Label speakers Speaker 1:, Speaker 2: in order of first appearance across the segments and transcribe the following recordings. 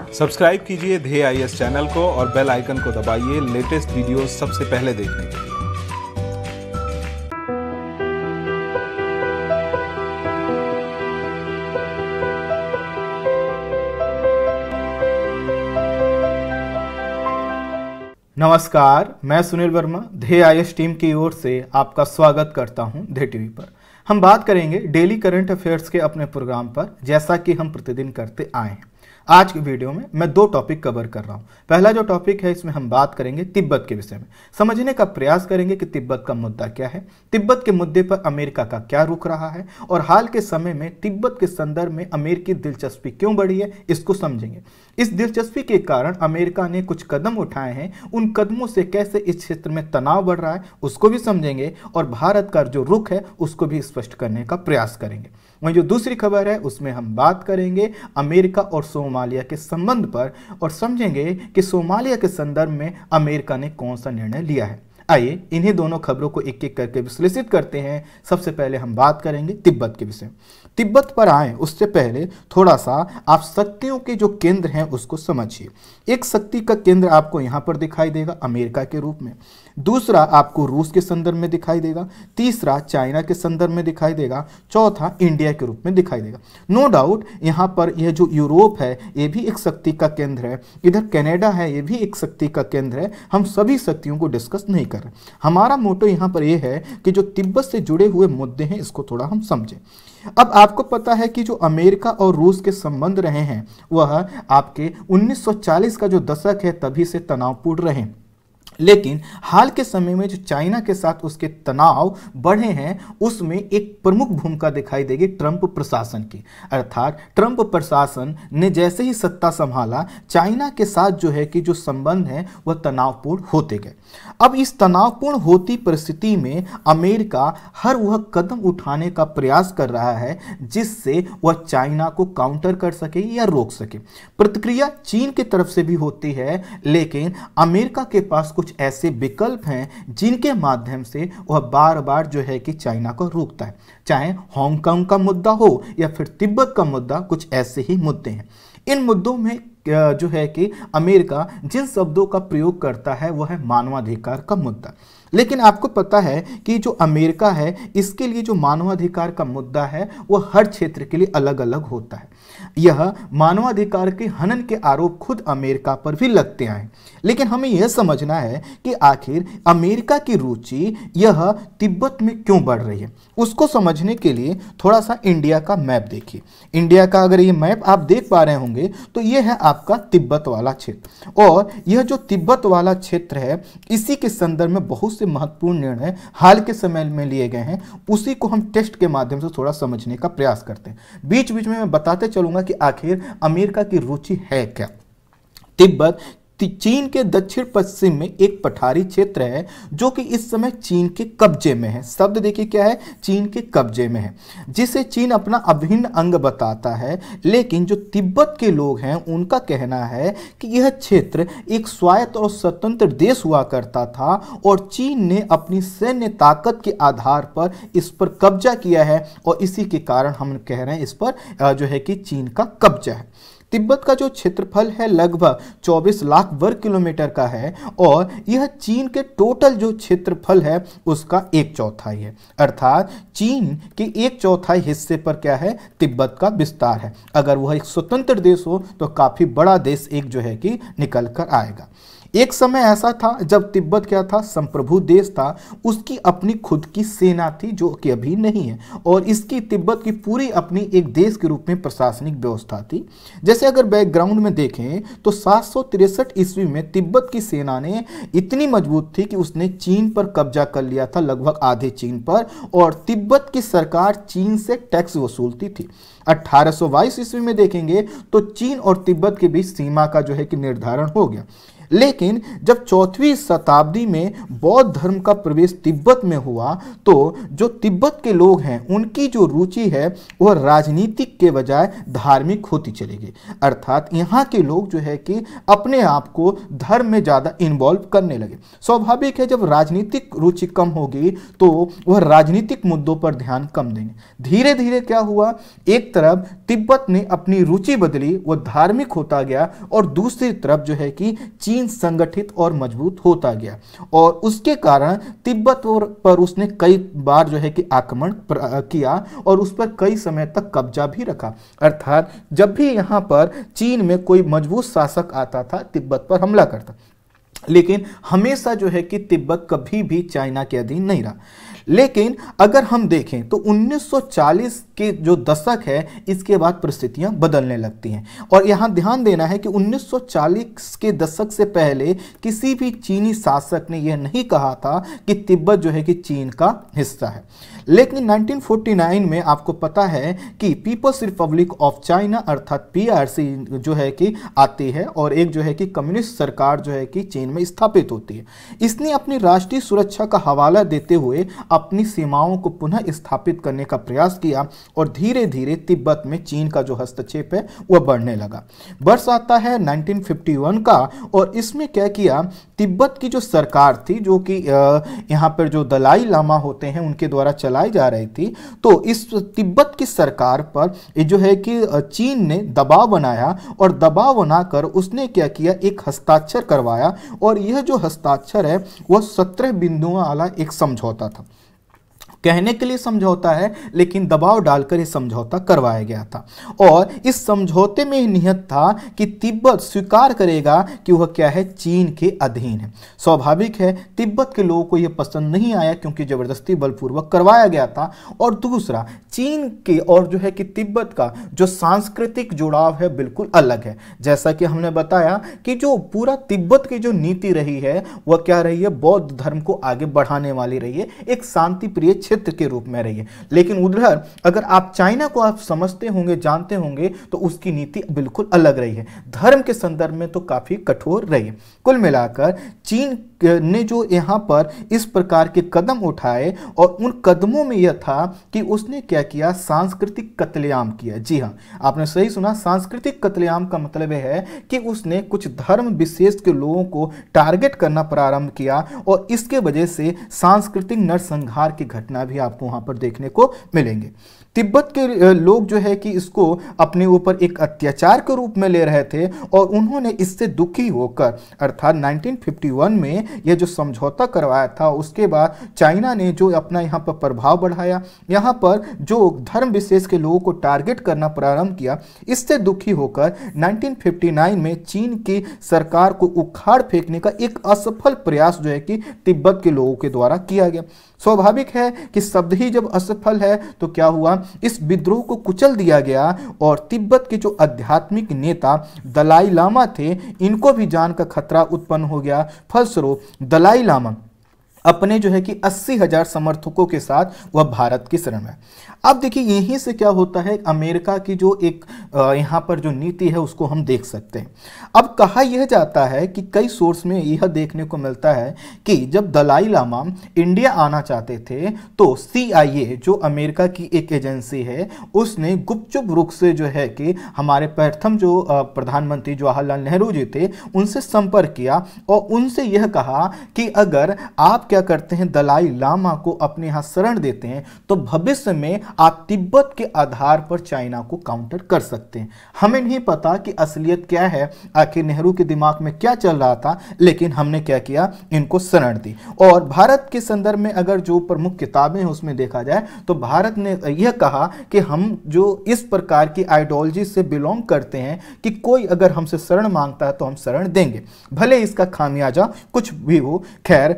Speaker 1: Subscribe कीजिए ध्येय IAS channel को और बेल आइकन को दबाइए लेटेस्ट वीडियो सबसे पहले देखने के लिए।
Speaker 2: नमस्कार, मैं सुनील वर्मा ध्येय आईएएस टीम की ओर से आपका स्वागत करता हूं ध्येय टीवी पर। हम बात करेंगे डेली करंट अफेयर्स के अपने प्रोग्राम पर, जैसा कि हम प्रतिदिन करते आए हैं। आज की वीडियो में मैं दो टॉपिक कवर कर रहा हूं। पहला जो टॉपिक है, इसमें हम बात करेंगे तिब्बत के विषय में, समझने का प्रयास करेंगे कि तिब्बत का मुद्दा क्या है, तिब्बत के मुद्दे पर अमेरिका का क्या रुख रहा है और हाल के समय में तिब्बत के संदर्भ में अमेरिकी दिलचस्पी क्यों बढ़ी है, इसको समझेंगे। इस दिलचस्पी के कारण अमेरिका ने कुछ कदम उठाए हैं, उन कदमों से कैसे इस क्षेत्र में तनाव बढ़ रहा है उसको भी समझेंगे और भारत का जो रुख है उसको भी स्पष्ट करने का प्रयास करेंगे। वहीं जो दूसरी खबर है उसमें हम बात करेंगे अमेरिका और सोमालिया के संबंध पर और समझेंगे कि सोमालिया के संदर्भ में अमेरिका ने कौन सा निर्णय लिया है। आइए इन्हीं दोनों खबरों को एक एक करके विश्लेषित करते हैं। सबसे पहले हम बात करेंगे तिब्बत के विषय में। तिब्बत पर आए उससे पहले थोड़ा सा आप शक्तियों के जो केंद्र हैं उसको समझिए। एक शक्ति का केंद्र आपको यहाँ पर दिखाई देगा अमेरिका के रूप में, दूसरा आपको रूस के संदर्भ में दिखाई देगा, तीसरा चाइना के संदर्भ में दिखाई देगा, चौथा इंडिया के रूप में दिखाई देगा। नो डाउट यहाँ पर यह जो यूरोप है ये भी एक शक्ति का केंद्र है, इधर कनाडा है ये भी एक शक्ति का केंद्र है। हम सभी शक्तियों को डिस्कस नहीं कर रहे। हमारा मोटो यहाँ पर यह है कि जो तिब्बत से जुड़े हुए मुद्दे हैं इसको थोड़ा हम समझें। अब आपको पता है कि जो अमेरिका और रूस के संबंध रहे हैं वह आपके 1940 का जो दशक है तभी से तनावपूर्ण रहे, लेकिन हाल के समय में जो चाइना के साथ उसके तनाव बढ़े हैं उसमें एक प्रमुख भूमिका दिखाई देगी ट्रंप प्रशासन की। अर्थात ट्रंप प्रशासन ने जैसे ही सत्ता संभाला चाइना के साथ जो है कि जो संबंध है वह तनावपूर्ण होते गए। अब इस तनावपूर्ण होती परिस्थिति में अमेरिका हर वह कदम उठाने का प्रयास कर रहा है जिससे वह चाइना को काउंटर कर सके या रोक सके। प्रतिक्रिया चीन की तरफ से भी होती है, लेकिन अमेरिका के पास कुछ ऐसे विकल्प हैं जिनके माध्यम से वह बार बार जो है कि चाइना को रोकता है। चाहे हांगकांग का मुद्दा हो या फिर तिब्बत का मुद्दा, कुछ ऐसे ही मुद्दे हैं। इन मुद्दों में जो है कि अमेरिका जिन शब्दों का प्रयोग करता है वह है मानवाधिकार का मुद्दा। लेकिन आपको पता है कि जो अमेरिका है इसके लिए जो मानवाधिकार का मुद्दा है वह हर क्षेत्र के लिए अलग अलग होता है। यह मानवाधिकार के हनन के आरोप खुद अमेरिका पर भी लगते हैं, लेकिन हमें यह समझना है कि आखिर अमेरिका की रुचि यह तिब्बत में क्यों बढ़ रही है। उसको समझने के लिए थोड़ा सा इंडिया का मैप देखिए। इंडिया का अगर ये मैप आप देख पा रहे होंगे तो यह है आपका तिब्बत वाला क्षेत्र, और यह जो तिब्बत वाला क्षेत्र है इसी के संदर्भ में बहुत से महत्वपूर्ण निर्णय हाल के समय में लिए गए हैं। उसी को हम टेस्ट के माध्यम से थोड़ा समझने का प्रयास करते हैं। बीच बीच में मैं बताते चलूंगा कि आखिर अमेरिका की रुचि है क्या। तिब्बत चीन के दक्षिण पश्चिम में एक पठारी क्षेत्र है जो कि इस समय चीन के कब्जे में है। शब्द देखिए क्या है, चीन के कब्जे में है, जिसे चीन अपना अभिन्न अंग बताता है। लेकिन जो तिब्बत के लोग हैं उनका कहना है कि यह क्षेत्र एक स्वायत्त और स्वतंत्र देश हुआ करता था और चीन ने अपनी सैन्य ताकत के आधार पर इस पर कब्जा किया है और इसी के कारण हम कह रहे हैं इस पर जो है कि चीन का कब्जा है। तिब्बत का जो क्षेत्रफल है लगभग 24 लाख वर्ग किलोमीटर का है और यह चीन के टोटल जो क्षेत्रफल है उसका 1/4 है। अर्थात चीन के 1/4 हिस्से पर क्या है, तिब्बत का विस्तार है। अगर वह एक स्वतंत्र देश हो तो काफी बड़ा देश एक जो है कि निकल कर आएगा। एक समय ऐसा था जब तिब्बत क्या था, संप्रभु देश था, उसकी अपनी खुद की सेना थी जो कि अभी नहीं है, और इसकी तिब्बत की पूरी अपनी एक देश के रूप में प्रशासनिक व्यवस्था थी। जैसे अगर बैकग्राउंड में देखें तो 763 ईस्वी में तिब्बत की सेना ने इतनी मजबूत थी कि उसने चीन पर कब्जा कर लिया था, लगभग आधे चीन पर, और तिब्बत की सरकार चीन से टैक्स वसूलती थी। 1822 ईस्वी में देखेंगे तो चीन और तिब्बत के बीच सीमा का जो है कि निर्धारण हो गया। लेकिन जब 4वीं शताब्दी में बौद्ध धर्म का प्रवेश तिब्बत में हुआ तो जो तिब्बत के लोग हैं उनकी जो रुचि है वह राजनीतिक के बजाय धार्मिक होती चली गई। अर्थात यहाँ के लोग जो है कि अपने आप को धर्म में ज़्यादा इन्वॉल्व करने लगे। स्वाभाविक है, जब राजनीतिक रुचि कम होगी तो वह राजनीतिक मुद्दों पर ध्यान कम देंगे। धीरे धीरे क्या हुआ, एक तरफ तिब्बत ने अपनी रुचि बदली, वह धार्मिक होता गया, और दूसरी तरफ जो है कि चीन संगठित और मजबूत होता गया, और उसके कारण तिब्बत पर उसने कई बार जो है कि आक्रमण किया और उस पर कई समय तक कब्जा भी रखा। अर्थात जब भी यहाँ पर चीन में कोई मजबूत शासक आता था तिब्बत पर हमला करता, लेकिन हमेशा जो है कि तिब्बत कभी भी चाइना के अधीन नहीं रहा। लेकिन अगर हम देखें तो 1940 के जो दशक है इसके बाद परिस्थितियां बदलने लगती हैं, और यहाँ ध्यान देना है कि 1940 के दशक से पहले किसी भी चीनी शासक ने यह नहीं कहा था कि तिब्बत जो है कि चीन का हिस्सा है। लेकिन 1949 में आपको पता है कि पीपल्स रिपब्लिक ऑफ चाइना अर्थात PRC जो है कि आती है, और एक जो है कि कम्युनिस्ट सरकार जो है कि चीन में स्थापित होती है। इसने अपनी राष्ट्रीय सुरक्षा का हवाला देते हुए अपनी सीमाओं को पुनः स्थापित करने का प्रयास किया, और धीरे धीरे तिब्बत में चीन का जो हस्तक्षेप है वह बढ़ने लगा। वर्ष आता है 1951 का, और इसमें क्या किया, तिब्बत की जो सरकार थी जो कि यहाँ पर जो दलाई लामा होते हैं उनके द्वारा चलाई जा रही थी, तो इस तिब्बत की सरकार पर जो है कि चीन ने दबाव बनाया, और दबाव बनाकर उसने क्या किया, एक हस्ताक्षर करवाया, और यह जो हस्ताक्षर है वह 17 बिंदुओं वाला एक समझौता था। कहने के लिए समझौता है, लेकिन दबाव डालकर यह समझौता करवाया गया था, और इस समझौते में यह निहित था कि तिब्बत स्वीकार करेगा कि वह क्या है, चीन के अधीन है। स्वाभाविक है तिब्बत के लोगों को यह पसंद नहीं आया क्योंकि जबरदस्ती बलपूर्वक करवाया गया था, और दूसरा चीन के और जो है कि तिब्बत का जो सांस्कृतिक जुड़ाव है बिल्कुल अलग है। जैसा कि हमने बताया कि जो पूरा तिब्बत की जो नीति रही है वह क्या रही है, बौद्ध धर्म को आगे बढ़ाने वाली रही है, एक शांति प्रिय क्षेत्र के रूप में रही है। लेकिन उधर अगर आप चाइना को आप समझते होंगे, जानते होंगे, तो उसकी नीति बिल्कुल अलग रही है, धर्म के संदर्भ में तो काफी कठोर रही है। कुल मिलाकर चीन ने जो यहाँ पर इस प्रकार के कदम उठाए, और उन कदमों में यह था कि उसने क्या किया, सांस्कृतिक कत्लेआम किया। जी हाँ, आपने सही सुना, सांस्कृतिक कत्लेआम का मतलब है कि उसने कुछ धर्म विशेष के लोगों को टारगेट करना प्रारंभ किया, और इसके वजह से सांस्कृतिक नरसंहार की घटना भी आपको वहां पर देखने को मिलेंगे। तिब्बत के लोग जो है कि इसको अपने ऊपर एक अत्याचार के रूप में ले रहे थे, और उन्होंने इससे दुखी होकर अर्थात 1951 में यह जो समझौता करवाया था, उसके बाद चाइना ने जो अपना यहाँ पर प्रभाव बढ़ाया, यहाँ पर जो धर्म विशेष के लोगों को टारगेट करना प्रारंभ किया, इससे दुखी होकर 1959 में चीन की सरकार को उखाड़ फेंकने का एक असफल प्रयास जो है कि तिब्बत के लोगों के द्वारा किया गया। स्वाभाविक है कि शब्द ही जब असफल है तो क्या हुआ, इस विद्रोह को कुचल दिया गया, और तिब्बत के जो आध्यात्मिक नेता दलाई लामा थे इनको भी जान का खतरा उत्पन्न हो गया। फलस्वरूप दलाई लामा अपने जो है कि 80,000 समर्थकों के साथ वह भारत की शरण में। अब देखिए यहीं से क्या होता है, अमेरिका की जो एक यहाँ पर जो नीति है उसको हम देख सकते हैं। अब कहा यह जाता है कि कई सोर्स में यह देखने को मिलता है कि जब दलाई लामा इंडिया आना चाहते थे तो CIA जो अमेरिका की एक एजेंसी है उसने गुपचुप रुख से जो है कि हमारे प्रथम जो प्रधानमंत्री जवाहरलाल नेहरू जी थे उनसे संपर्क किया, और उनसे यह कहा कि अगर आप क्या करते हैं, दलाई लामा को अपने यहाँ शरण देते हैं, तो भविष्य में आप तिब्बत के आधार पर चाइना को काउंटर कर सकते हैं। हमें नहीं पता कि असलियत क्या है, आखिर नेहरू के दिमाग में क्या चल रहा था, लेकिन हमने क्या किया, इनको शरण दी। और भारत के संदर्भ में अगर जो प्रमुख किताबें हैं उसमें देखा जाए तो भारत ने यह कहा कि हम जो इस प्रकार की आइडियोलॉजी से बिलोंग करते हैं कि कोई अगर हमसे शरण मांगता है तो हम शरण देंगे, भले इसका खामियाजा कुछ भी हो। खैर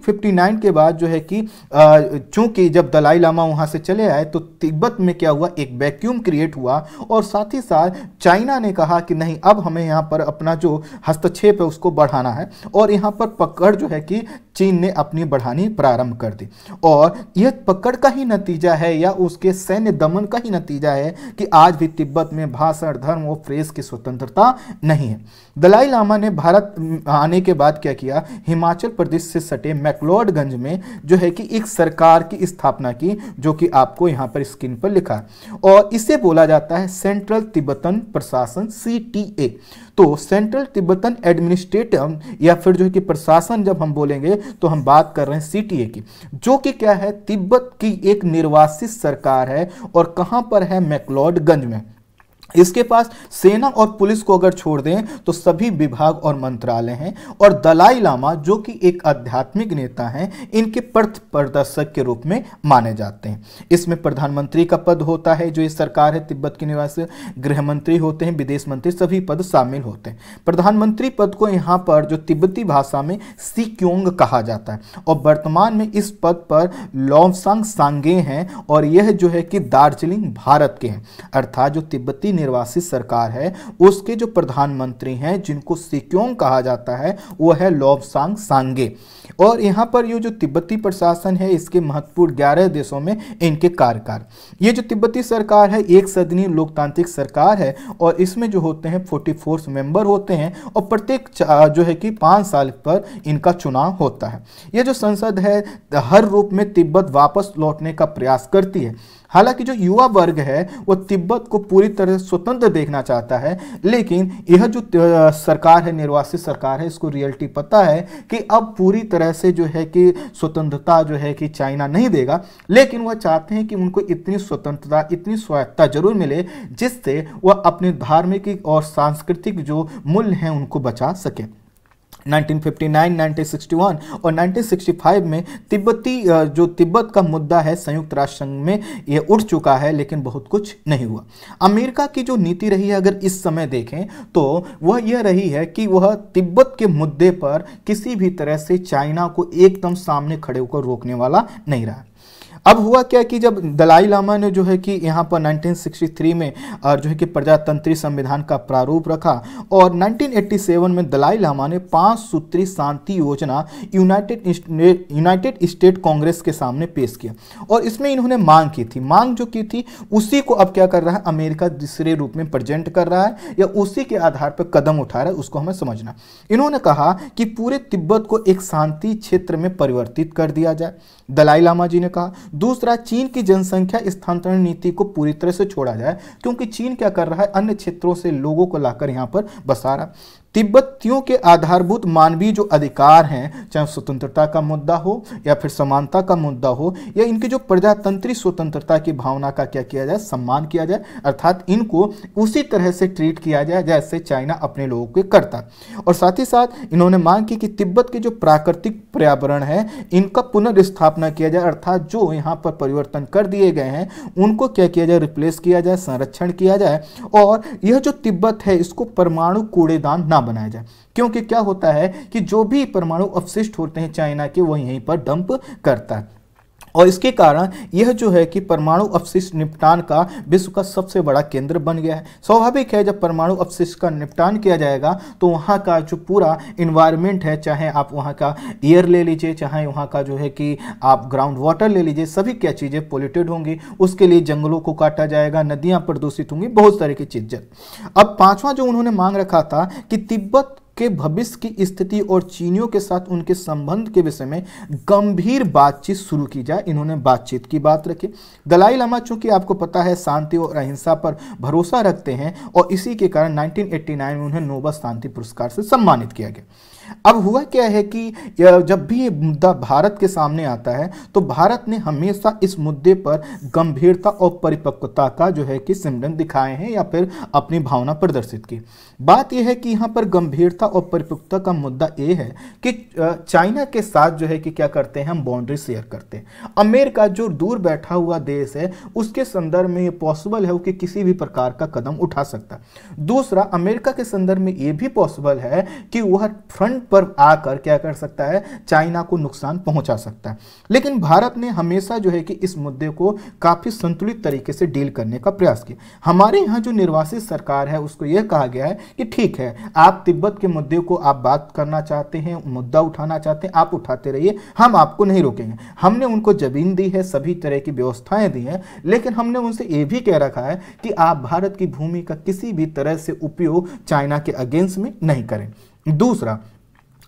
Speaker 2: 1959 के बाद जो है कि चूंकि जब दलाई लामा वहां से चले आए तो तिब्बत में क्या हुआ, एक वैक्यूम क्रिएट हुआ और साथ ही साथ चाइना ने कहा कि नहीं, अब हमें यहाँ पर अपना जो हस्तक्षेप है उसको बढ़ाना है और यहाँ पर पकड़ जो है कि चीन ने अपनी बढ़ानी प्रारंभ कर दी। और यह पकड़ का ही नतीजा है या उसके सैन्य दमन का ही नतीजा है कि आज भी तिब्बत में भाषण, धर्म और प्रेस की स्वतंत्रता नहीं है। दलाई लामा ने भारत आने के बाद क्या किया, हिमाचल प्रदेश से सटे मैक्लोडगंज में जो है कि एक सरकार की स्थापना की, जो कि आपको यहाँ पर स्क्रीन पर लिखा है और इसे बोला जाता है सेंट्रल तिब्बतन प्रशासन, CTA। तो सेंट्रल तिब्बतन एडमिनिस्ट्रेटिव या फिर जो है कि प्रशासन जब हम बोलेंगे तो हम बात कर रहे हैं CTA की, जो कि क्या है, तिब्बत की एक निर्वासित सरकार है और कहां पर है, मैक्लोडगंज में। इसके पास सेना और पुलिस को अगर छोड़ दें तो सभी विभाग और मंत्रालय हैं और दलाई लामा जो कि एक आध्यात्मिक नेता हैं, इनके पथ प्रदर्शक के रूप में माने जाते हैं। इसमें प्रधानमंत्री का पद होता है जो इस सरकार है तिब्बत के निवासी, गृह मंत्री होते हैं, विदेश मंत्री, सभी पद शामिल होते हैं। प्रधानमंत्री पद को यहाँ पर जो तिब्बती भाषा में सिक्योंग कहा जाता है और वर्तमान में इस पद पर लॉन्गसांग सांगे हैं और यह जो है कि दार्जिलिंग भारत के हैं, अर्थात जो तिब्बती निर्वासित सरकार है उसके जो प्रधानमंत्री हैं जिनको सिक्योंग कहा जाता है वो है लॉन्गसांग सांगे। और यहां पर ये जो तिब्बती प्रशासन है इसके महत्वपूर्ण 11 देशों में इनके कार्यकाल। ये जो तिब्बती सरकार है एक सदनीय लोकतांत्रिक सरकार है और इसमें जो होते हैं 44 मेंबर होते हैं और प्रत्येक जो है कि 5 साल पर इनका चुनाव होता है। ये जो संसद है हर रूप में तिब्बत वापस लौटने का प्रयास करती है। हालांकि जो युवा वर्ग है वो तिब्बत को पूरी तरह स्वतंत्र देखना चाहता है, लेकिन यह जो सरकार है, निर्वासित सरकार है, इसको रियलिटी पता है कि अब पूरी तरह से जो है कि स्वतंत्रता जो है कि चाइना नहीं देगा, लेकिन वह चाहते हैं कि उनको इतनी स्वतंत्रता, इतनी स्वायत्तता जरूर मिले जिससे वह अपने धार्मिक और सांस्कृतिक जो मूल्य हैं उनको बचा सके। 1959, 1961 और 1965 में जो तिब्बत का मुद्दा है संयुक्त राष्ट्र संघ में ये उठ चुका है, लेकिन बहुत कुछ नहीं हुआ। अमेरिका की जो नीति रही है अगर इस समय देखें तो वह यह रही है कि वह तिब्बत के मुद्दे पर किसी भी तरह से चाइना को एकदम सामने खड़े होकर रोकने वाला नहीं रहा। अब हुआ क्या कि जब दलाई लामा ने जो है कि यहाँ पर 1963 में जो है कि प्रजातंत्री संविधान का प्रारूप रखा और 1987 में दलाई लामा ने 5 सूत्री शांति योजना यूनाइटेड स्टेट कांग्रेस के सामने पेश किया और इसमें इन्होंने मांग की थी। मांग जो की थी उसी को अब क्या कर रहा है अमेरिका दूसरे रूप में प्रेजेंट कर रहा है या उसी के आधार पर कदम उठा रहा है, उसको हमें समझना। इन्होंने कहा कि पूरे तिब्बत को एक शांति क्षेत्र में परिवर्तित कर दिया जाए, दलाई लामा जी ने कहा। दूसरा, चीन की जनसंख्या स्थानांतरण नीति को पूरी तरह से छोड़ा जाए, क्योंकि चीन क्या कर रहा है अन्य क्षेत्रों से लोगों को लाकर यहां पर बसा रहा। तिब्बतियों के आधारभूत मानवीय जो अधिकार हैं, चाहे स्वतंत्रता का मुद्दा हो या फिर समानता का मुद्दा हो या इनकी जो प्रजातंत्री स्वतंत्रता की भावना का क्या किया जाए, सम्मान किया जाए, अर्थात इनको उसी तरह से ट्रीट किया जाए जैसे चाइना अपने लोगों के करता। और साथ ही साथ इन्होंने मांग की कि तिब्बत के जो प्राकृतिक पर्यावरण है इनका पुनर्स्थापना किया जाए, अर्थात जो यहाँ पर परिवर्तन कर दिए गए हैं उनको क्या किया जाए, रिप्लेस किया जाए, संरक्षण किया जाए और यह जो तिब्बत है इसको परमाणु कूड़ेदान ना बनाया जाए, क्योंकि क्या होता है कि जो भी परमाणु अपशिष्ट होते हैं चाइना के वो यहीं पर डंप करता है और इसके कारण यह जो है कि परमाणु अपशिष्ट निपटान का विश्व का सबसे बड़ा केंद्र बन गया है। स्वाभाविक है जब परमाणु अपशिष्ट का निपटान किया जाएगा तो वहाँ का जो पूरा इन्वायरमेंट है, चाहे आप वहाँ का एयर ले लीजिए, चाहे वहाँ का जो है कि आप ग्राउंड वाटर ले लीजिए, सभी क्या चीज़ें पोल्यूटेड होंगी। उसके लिए जंगलों को काटा जाएगा, नदियाँ प्रदूषित होंगी, बहुत सारी की चीज़ें। अब पांचवा जो उन्होंने मांग रखा था कि तिब्बत के भविष्य की स्थिति और चीनियों के साथ उनके संबंध के विषय में गंभीर बातचीत शुरू की जाए। इन्होंने बातचीत की बात रखी। दलाई लामा चूंकि आपको पता है शांति और अहिंसा पर भरोसा रखते हैं और इसी के कारण 1989 में उन्हें नोबेल शांति पुरस्कार से सम्मानित किया गया। अब हुआ क्या है कि जब भी ये मुद्दा भारत के सामने आता है तो भारत ने हमेशा इस मुद्दे पर गंभीरता और परिपक्वता का जो है कि सिम्टम दिखाए हैं या फिर अपनी भावना प्रदर्शित की। बात यह है कि यहाँ पर गंभीरता और परिपक्वता का मुद्दा ये है कि चाइना के साथ जो है कि क्या करते हैं, हम बाउंड्री शेयर करते हैं। अमेरिका जो दूर बैठा हुआ देश है उसके संदर्भ में ये पॉसिबल है कि किसी भी प्रकार का कदम उठा सकता है। दूसरा, अमेरिका के संदर्भ में ये भी पॉसिबल है कि वह फ्रंट पर आकर क्या कर सकता है, चाइना को नुकसान पहुंचा सकता है। लेकिन भारत ने हमेशा जो है कि इस मुद्दे को काफी संतुलित तरीके से डील करने का प्रयास किया। हमारे यहाँ जो निर्वासित सरकार है उसको यह कहा गया है कि ठीक है, आप तिब्बत के मुद्दे को आप बात करना चाहते हैं, मुद्दा उठाना चाहते हैं, आप उठाते रहिए, हम आपको नहीं रोकेंगे। हमने उनको जमीन दी है, सभी तरह की व्यवस्थाएं दी हैं, लेकिन हमने उनसे यह भी कह रखा है कि आप भारत की भूमि का किसी भी तरह से उपयोग चाइना के अगेंस्ट में नहीं करें। दूसरा,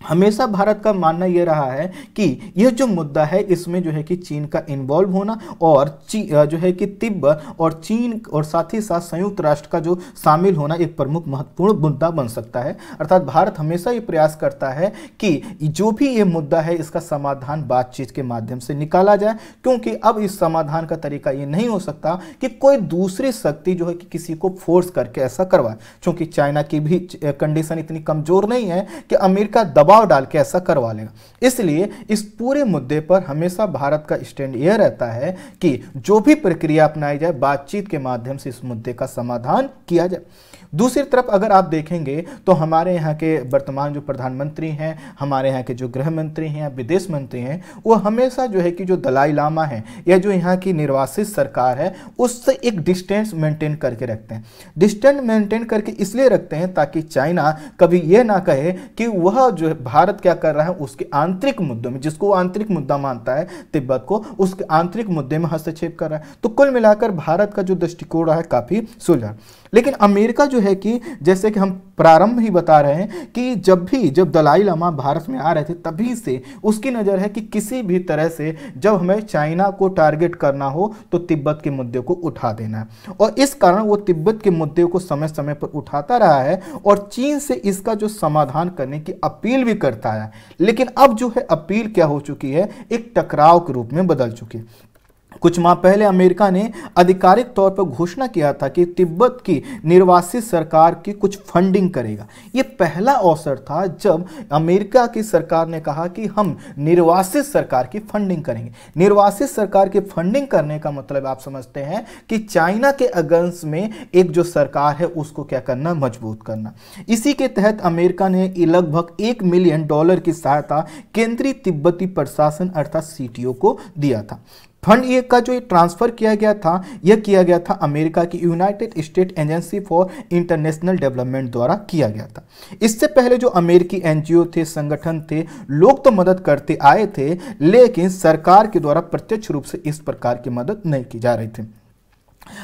Speaker 2: हमेशा भारत का मानना यह रहा है कि यह जो मुद्दा है इसमें जो है कि चीन का इन्वॉल्व होना और जो है कि तिब्बत और चीन और साथ ही साथ संयुक्त राष्ट्र का जो शामिल होना एक प्रमुख महत्वपूर्ण मुद्दा बन सकता है। अर्थात भारत हमेशा ये प्रयास करता है कि जो भी ये मुद्दा है इसका समाधान बातचीत के माध्यम से निकाला जाए, क्योंकि अब इस समाधान का तरीका ये नहीं हो सकता कि कोई दूसरी शक्ति जो है कि किसी को फोर्स करके ऐसा करवाए, क्योंकि चाइना की भी कंडीशन इतनी कमजोर नहीं है कि अमेरिका दबाव डाल के ऐसा करवा लेगा। इसलिए इस पूरे मुद्दे पर हमेशा भारत का स्टैंड यह रहता है कि जो भी प्रक्रिया अपनाई जाए बातचीत के माध्यम से इस मुद्दे का समाधान किया जाए। दूसरी तरफ अगर आप देखेंगे तो हमारे यहाँ के वर्तमान जो प्रधानमंत्री हैं, हमारे यहाँ के जो गृह मंत्री हैं, विदेश मंत्री हैं, वो हमेशा जो है कि जो दलाई लामा है या जो यहाँ की निर्वासित सरकार है उससे एक डिस्टेंस मेंटेन करके रखते हैं। डिस्टेंस मेंटेन करके इसलिए रखते हैं ताकि चाइना कभी ये ना कहे कि वह जो भारत क्या कर रहा है उसके आंतरिक मुद्दों में, जिसको आंतरिक मुद्दा मानता है तिब्बत को, उसके आंतरिक मुद्दे में हस्तक्षेप कर रहा है। तो कुल मिलाकर भारत का जो दृष्टिकोण रहा है काफी सुलझा। लेकिन अमेरिका जो है कि जैसे कि हम प्रारंभ ही बता रहे हैं कि जब दलाई लामा भारत में आ रहे थे तभी से उसकी नज़र है कि किसी भी तरह से जब हमें चाइना को टारगेट करना हो तो तिब्बत के मुद्दे को उठा देना है, और इस कारण वो तिब्बत के मुद्दे को समय समय पर उठाता रहा है और चीन से इसका जो समाधान करने की अपील भी करता है। लेकिन अब जो है अपील क्या हो चुकी है, एक टकराव के रूप में बदल चुकी है। कुछ माह पहले अमेरिका ने आधिकारिक तौर पर घोषणा किया था कि तिब्बत की निर्वासित सरकार की कुछ फंडिंग करेगा। यह पहला अवसर था जब अमेरिका की सरकार ने कहा कि हम निर्वासित सरकार की फंडिंग करेंगे। निर्वासित सरकार की फंडिंग करने का मतलब आप समझते हैं कि चाइना के अगेंस्ट में एक जो सरकार है उसको क्या करना, मजबूत करना। इसी के तहत अमेरिका ने लगभग $1 मिलियन की सहायता केंद्रीय तिब्बती प्रशासन अर्थात सीटीओ को दिया था। फंड ये का जो ट्रांसफर किया गया था यह किया गया था अमेरिका की United state agency for international development द्वारा किया गया था। इससे पहले जो अमेरिकी एनजीओ थे, संगठन थे, लोग तो मदद करते आए थे, लेकिन सरकार के द्वारा प्रत्यक्ष रूप से इस प्रकार की मदद नहीं की जा रही थी।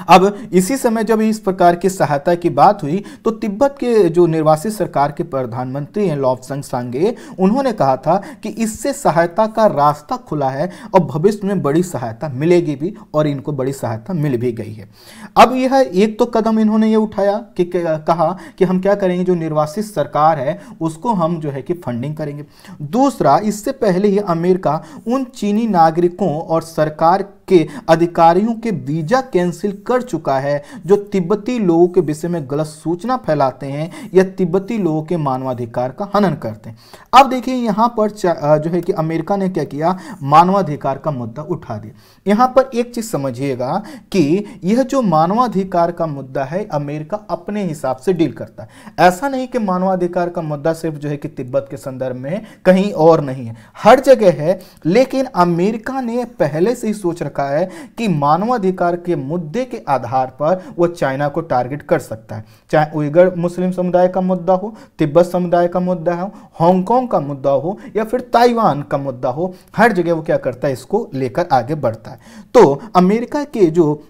Speaker 2: अब इसी समय जब इस प्रकार की सहायता की बात हुई तो तिब्बत के जो निर्वासित सरकार के प्रधानमंत्री हैं लॉब्संग सांगे, उन्होंने कहा था कि इससे सहायता का रास्ता खुला है और भविष्य में बड़ी सहायता मिलेगी भी, और इनको बड़ी सहायता मिल भी गई है। अब यह एक तो कदम इन्होंने ये उठाया कि कहा कि हम क्या करेंगे, जो निर्वासित सरकार है उसको हम जो है कि फंडिंग करेंगे। दूसरा, इससे पहले ही अमेरिका उन चीनी नागरिकों और सरकार के अधिकारियों के वीजा कैंसिल कर चुका है जो तिब्बती लोगों के विषय में गलत सूचना फैलाते हैं या तिब्बती लोगों के मानवाधिकार का हनन करते हैं। अब देखिए यहाँ पर जो है कि अमेरिका ने क्या किया, मानवाधिकार का मुद्दा उठा दिया। यहाँ पर एक चीज समझिएगा कि यह जो मानवाधिकार का मुद्दा है अमेरिका अपने हिसाब से डील करता है। ऐसा नहीं कि मानवाधिकार का मुद्दा सिर्फ जो है कि तिब्बत के संदर्भ में कहीं और नहीं है, हर जगह है। लेकिन अमेरिका ने पहले से ही सोच रखा है कि मानवाधिकार के मुद्दे के आधार पर वो चाइना को टारगेट कर सकता है, चाहे उइगर मुस्लिम समुदाय का मुद्दा हो, तिब्बत समुदाय का मुद्दा हो, हांगकांग का मुद्दा हो या फिर ताइवान का मुद्दा हो, हर जगह वो क्या करता है, इसको लेकर आगे बढ़ता है। तो अमेरिका के जो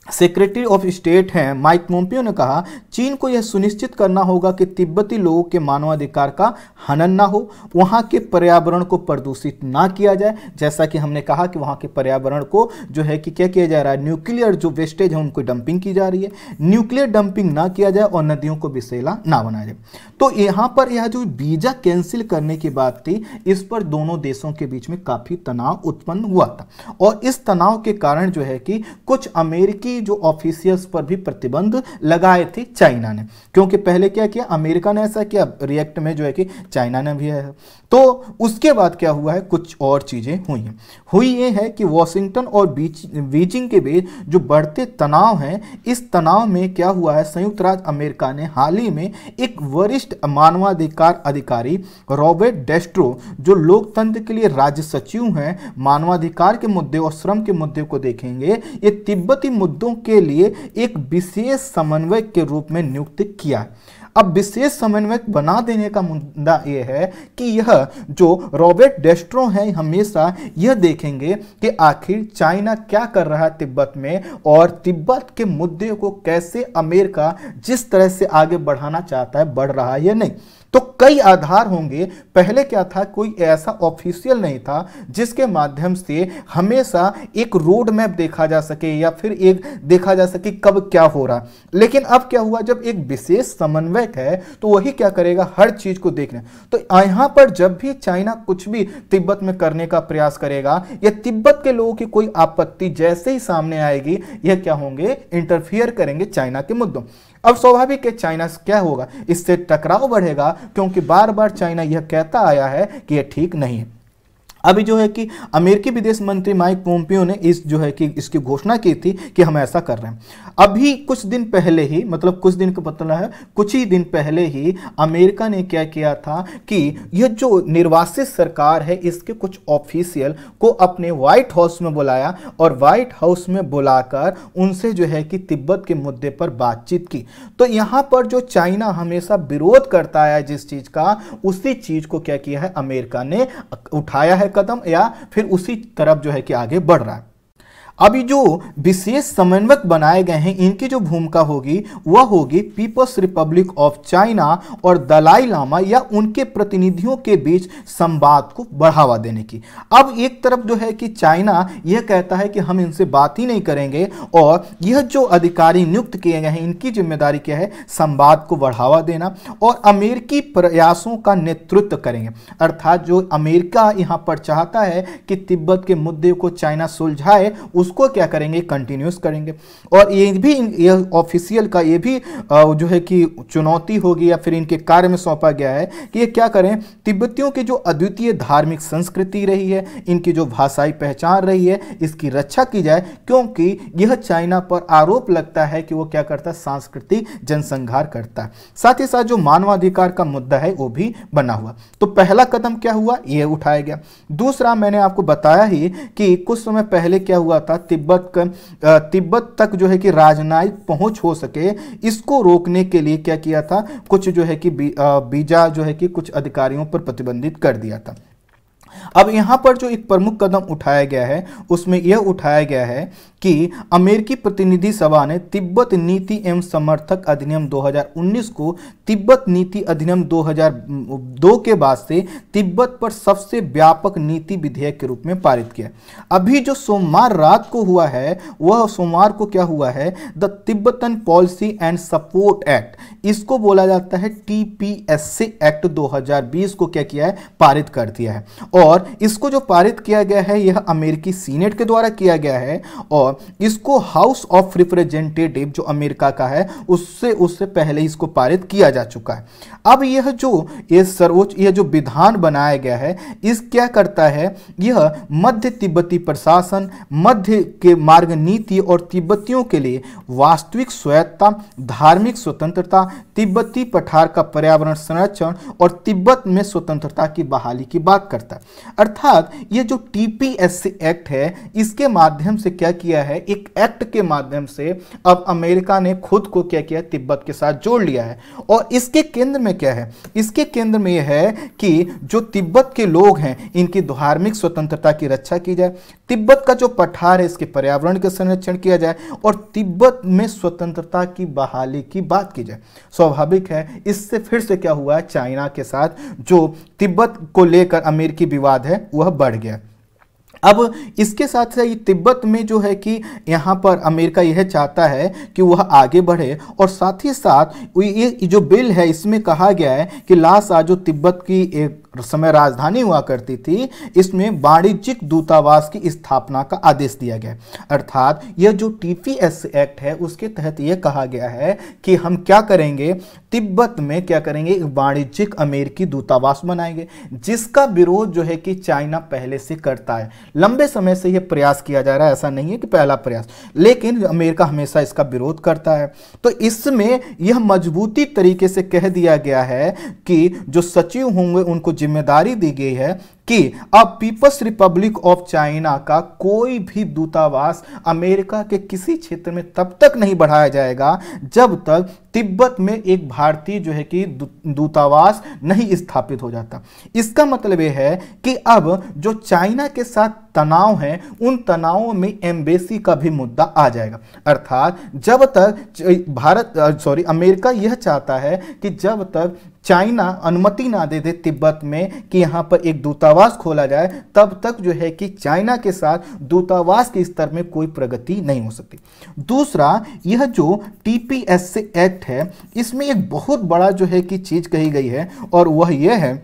Speaker 2: सेक्रेटरी ऑफ स्टेट हैं माइक पोम्पियो ने कहा, चीन को यह सुनिश्चित करना होगा कि तिब्बती लोगों के मानवाधिकार का हनन ना हो, वहां के पर्यावरण को प्रदूषित ना किया जाए। जैसा कि हमने कहा कि वहां के पर्यावरण को जो है कि क्या किया जा रहा है, न्यूक्लियर जो वेस्टेज है उनको डंपिंग की जा रही है, न्यूक्लियर डंपिंग ना किया जाए और नदियों को विषैला ना बनाया जाए। तो यहाँ पर यह जो वीजा कैंसिल करने की बात थी, इस पर दोनों देशों के बीच में काफी तनाव उत्पन्न हुआ था, और इस तनाव के कारण जो है कि कुछ अमेरिकी तिब्बती जो ऑफिशियल्स पर भी प्रतिबंध लगाए थे चाइना ने, क्योंकि पहले क्या किया, अमेरिका ने ऐसा किया, रिएक्ट में जो है कि चाइना ने भी है। तो उसके बाद क्या हुआ है, कुछ और चीजें हुई ये है कि वॉशिंगटन और बीजिंग के बीच जो बढ़ते तनाव हैं, इस तनाव में क्या हुआ है, संयुक्त राज्य अमेरिका ने हाल ही में एक वरिष्ठ मानवाधिकार अधिकारी रॉबर्ट डेस्ट्रो, जो लोकतंत्र के लिए राज्य सचिव हैं, मानवाधिकार के मुद्दे और श्रम के मुद्दे को देखेंगे, ये तिब्बती मुद्दों के लिए एक विशेष समन्वयक के रूप में नियुक्त किया। अब विशेष समन्वयक बना देने का मुद्दा यह है कि यह जो रॉबर्ट डेस्ट्रो हैं, हमेशा यह देखेंगे कि आखिर चाइना क्या कर रहा है तिब्बत में, और तिब्बत के मुद्दे को कैसे अमेरिका जिस तरह से आगे बढ़ाना चाहता है बढ़ रहा है या नहीं। तो कई आधार होंगे। पहले क्या था, कोई ऐसा ऑफिशियल नहीं था जिसके माध्यम से हमेशा एक रोड मैप देखा जा सके या फिर एक देखा जा सके कब क्या हो रहा। लेकिन अब क्या हुआ, जब एक विशेष समन्वयक है तो वही क्या करेगा, हर चीज को देखना। तो यहां पर जब भी चाइना कुछ भी तिब्बत में करने का प्रयास करेगा या तिब्बत के लोगों की कोई आपत्ति जैसे ही सामने आएगी, यह क्या होंगे, इंटरफियर करेंगे चाइना के मुद्दों। अब स्वाभाविक है चाइना से क्या होगा, इससे टकराव बढ़ेगा, क्योंकि बार बार चाइना यह कहता आया है कि यह ठीक नहीं है। अभी जो है कि अमेरिकी विदेश मंत्री माइक पोम्पियो ने इस जो है कि इसकी घोषणा की थी कि हम ऐसा कर रहे हैं। अभी कुछ दिन पहले ही, मतलब कुछ दिन का पता है, कुछ ही दिन पहले ही अमेरिका ने क्या किया था कि यह जो निर्वासित सरकार है, इसके कुछ ऑफिशियल को अपने व्हाइट हाउस में बुलाया और व्हाइट हाउस में बुलाकर उनसे जो है कि तिब्बत के मुद्दे पर बातचीत की। तो यहाँ पर जो चाइना हमेशा विरोध करता है जिस चीज का, उसी चीज को क्या किया है, अमेरिका ने उठाया है कदम, या फिर उसी तरफ जो है कि आगे बढ़ रहा है। अभी जो विशेष समन्वयक बनाए गए हैं, इनकी जो भूमिका होगी वह होगी पीपल्स रिपब्लिक ऑफ चाइना और दलाई लामा या उनके प्रतिनिधियों के बीच संवाद को बढ़ावा देने की। अब एक तरफ जो है कि चाइना यह कहता है कि हम इनसे बात ही नहीं करेंगे, और यह जो अधिकारी नियुक्त किए गए हैं, इनकी जिम्मेदारी क्या है, संवाद को बढ़ावा देना और अमेरिकी प्रयासों का नेतृत्व करेंगे। अर्थात जो अमेरिका यहाँ पर चाहता है कि तिब्बत के मुद्दे को चाइना सुलझाए, उसको क्या करेंगे, कंटिन्यूस करेंगे। और ये भी, यह ऑफिशियल का ये भी जो है कि चुनौती होगी या फिर इनके कार्य में सौंपा गया है कि ये क्या करें, तिब्बतियों की जो अद्वितीय धार्मिक संस्कृति रही है, इनकी जो भाषाई पहचान रही है, इसकी रक्षा की जाए, क्योंकि यह चाइना पर आरोप लगता है कि वो क्या करता है, सांस्कृतिक जनसंहार करता है। साथ ही साथ जो मानवाधिकार का मुद्दा है वो भी बना हुआ। तो पहला कदम क्या हुआ, ये उठाया गया। दूसरा, मैंने आपको बताया ही कि कुछ समय पहले क्या हुआ था, तिब्बत तक जो है कि राजनयिक पहुंच हो सके, इसको रोकने के लिए क्या किया था, कुछ जो है कि वीजा जो है कि कुछ अधिकारियों पर प्रतिबंधित कर दिया था। अब यहां पर जो एक प्रमुख कदम उठाया गया है, उसमें यह उठाया गया है कि अमेरिकी प्रतिनिधि सभा ने तिब्बत नीति एवं समर्थक अधिनियम 2019 को तिब्बत नीति अधिनियम 2002 के बाद से तिब्बत पर सबसे व्यापक नीति विधेयक के रूप में पारित किया। अभी जो सोमवार रात को हुआ है, वह सोमवार को क्या हुआ है, the Tibetan policy and support act, इसको बोला जाता है TPSC एक्ट 2020 को क्या किया है, पारित कर दिया है। और इसको जो पारित किया गया है, यह अमेरिकी सीनेट के द्वारा किया गया है, और इसको हाउस ऑफ रिप्रेजेंटेटिव जो अमेरिका का है, उससे पहले इसको पारित किया जा चुका है। अब यह सर्वोच्च यह जो विधान बनाया गया है, इस क्या करता है, यह मध्य तिब्बती प्रशासन, मध्य के मार्ग नीति और तिब्बतियों के लिए वास्तविक स्वायत्तता, धार्मिक स्वतंत्रता, तिब्बती पठार का पर्यावरण संरक्षण और तिब्बत में स्वतंत्रता की बहाली की बात करता है। अर्थात ये जो TPSC एक्ट है, इसके माध्यम से क्या किया है, एक एक्ट के माध्यम से अब अमेरिका ने खुद को क्या किया, तिब्बत के साथ जोड़ लिया है। और इसके केंद्र में क्या है, इसके केंद्र में यह है कि जो तिब्बत के लोग हैं, इनकी धार्मिक स्वतंत्रता की रक्षा की जाए, तिब्बत का जो पठार है, इसके पर्यावरण का संरक्षण किया जाए और तिब्बत में स्वतंत्रता की बहाली की बात की जाए। स्वाभाविक है, इससे फिर से क्या हुआ है, चाइना के साथ जो तिब्बत को लेकर अमेरिकी विवाद है वह बढ़ गया। अब इसके साथ साथ तिब्बत में जो है कि यहाँ पर अमेरिका यह चाहता है कि वह आगे बढ़े, और साथ ही साथ ये जो बिल है, इसमें कहा गया है कि लासा जो तिब्बत की एक समय राजधानी हुआ करती थी, इसमें वाणिज्यिक दूतावास की स्थापना का आदेश दिया गया। अर्थात यह जो टीपीएस एक्ट है उसके तहत यह कहा गया है कि हम क्या करेंगे, तिब्बत में क्या करेंगे, वाणिज्यिक अमेरिकी दूतावास बनाएंगे, जिसका विरोध जो है कि चाइना पहले से करता है। लंबे समय से यह प्रयास किया जा रहा है, ऐसा नहीं है कि पहला प्रयास, लेकिन अमेरिका हमेशा इसका विरोध करता है। तो इसमें यह मजबूती तरीके से कह दिया गया है कि जो सचिव होंगे उनको जिम्मेदारी दी गई है कि अब पीपल्स रिपब्लिक ऑफ चाइना का कोई भी दूतावास अमेरिका के किसी क्षेत्र में तब तक नहीं बढ़ाया जाएगा जब तक तिब्बत में एक भारतीय जो है कि दूतावास नहीं स्थापित हो जाता। इसका मतलब यह है कि अब जो चाइना के साथ तनाव है, उन तनावों में एम्बेसी का भी मुद्दा आ जाएगा। अर्थात जब तक अमेरिका यह चाहता है कि जब तक चाइना अनुमति ना दे दे तिब्बत में कि यहां पर एक दूतावास खोला जाए, तब तक जो है कि चाइना के साथ दूतावास के स्तर में कोई प्रगति नहीं हो सकती। दूसरा, यह जो टीपीएस एक्ट है, इसमें एक बहुत बड़ा जो है कि चीज कही गई है, और वह यह है,